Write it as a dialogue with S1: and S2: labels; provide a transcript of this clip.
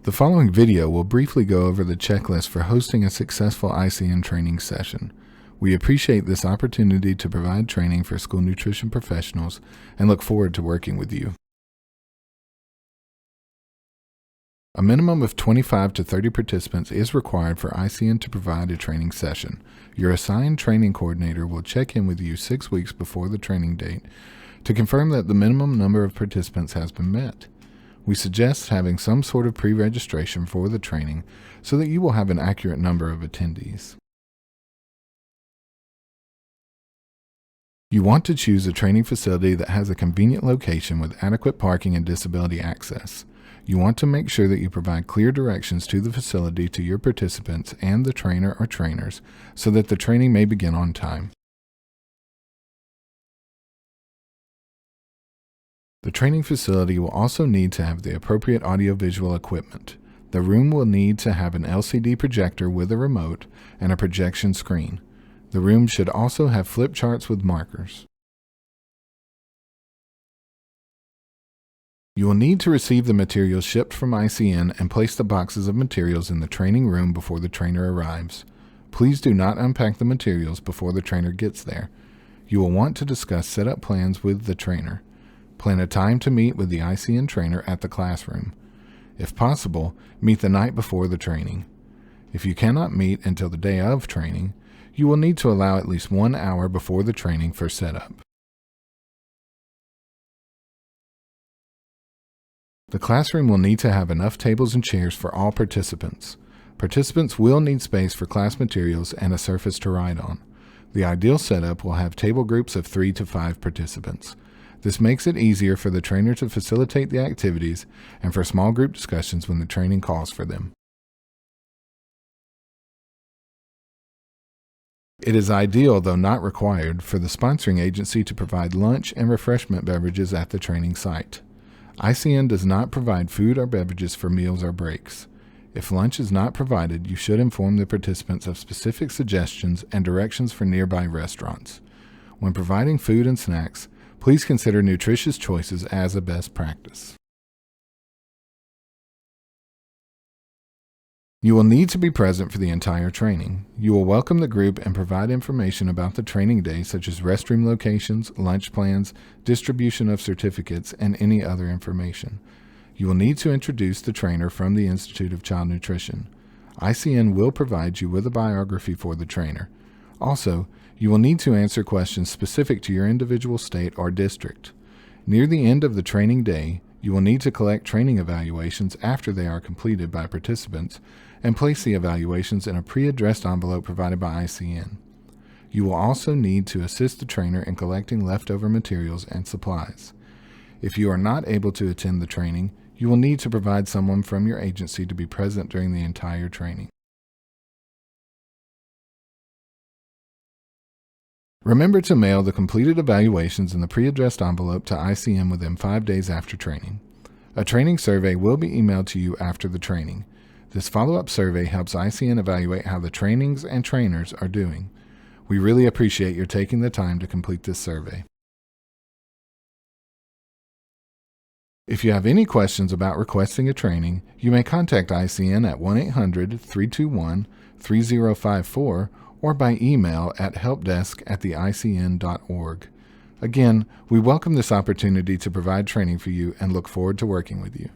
S1: The following video will briefly go over the checklist for hosting a successful ICN training session. We appreciate this opportunity to provide training for school nutrition professionals and look forward to working with you. A minimum of 25 to 30 participants is required for ICN to provide a training session. Your assigned training coordinator will check in with you 6 weeks before the training date to confirm that the minimum number of participants has been met. We suggest having some sort of pre-registration for the training so that you will have an accurate number of attendees. You want to choose a training facility that has a convenient location with adequate parking and disability access. You want to make sure that you provide clear directions to the facility to your participants and the trainer or trainers so that the training may begin on time. The training facility will also need to have the appropriate audiovisual equipment. The room will need to have an LCD projector with a remote and a projection screen. The room should also have flip charts with markers. You will need to receive the materials shipped from ICN and place the boxes of materials in the training room before the trainer arrives. Please do not unpack the materials before the trainer gets there. You will want to discuss setup plans with the trainer. Plan a time to meet with the ICN trainer at the classroom. If possible, meet the night before the training. If you cannot meet until the day of training, you will need to allow at least 1 hour before the training for setup. The classroom will need to have enough tables and chairs for all participants. Participants will need space for class materials and a surface to write on. The ideal setup will have table groups of 3 to 5 participants. This makes it easier for the trainer to facilitate the activities and for small group discussions when the training calls for them. It is ideal, though not required, for the sponsoring agency to provide lunch and refreshment beverages at the training site. ICN does not provide food or beverages for meals or breaks. If lunch is not provided, you should inform the participants of specific suggestions and directions for nearby restaurants. When providing food and snacks, please consider nutritious choices as a best practice. You will need to be present for the entire training. You will welcome the group and provide information about the training day, such as restroom locations, lunch plans, distribution of certificates, and any other information. You will need to introduce the trainer from the Institute of Child Nutrition. ICN will provide you with a biography for the trainer. Also, you will need to answer questions specific to your individual state or district. Near the end of the training day, you will need to collect training evaluations after they are completed by participants and place the evaluations in a pre-addressed envelope provided by ICN. You will also need to assist the trainer in collecting leftover materials and supplies. If you are not able to attend the training, you will need to provide someone from your agency to be present during the entire training. Remember to mail the completed evaluations in the pre-addressed envelope to ICN within 5 days after training. A training survey will be emailed to you after the training. This follow-up survey helps ICN evaluate how the trainings and trainers are doing. We really appreciate your taking the time to complete this survey. If you have any questions about requesting a training, you may contact ICN at 1-800-321-3054 or by email at helpdesk@theicn.org. Again, we welcome this opportunity to provide training for you and look forward to working with you.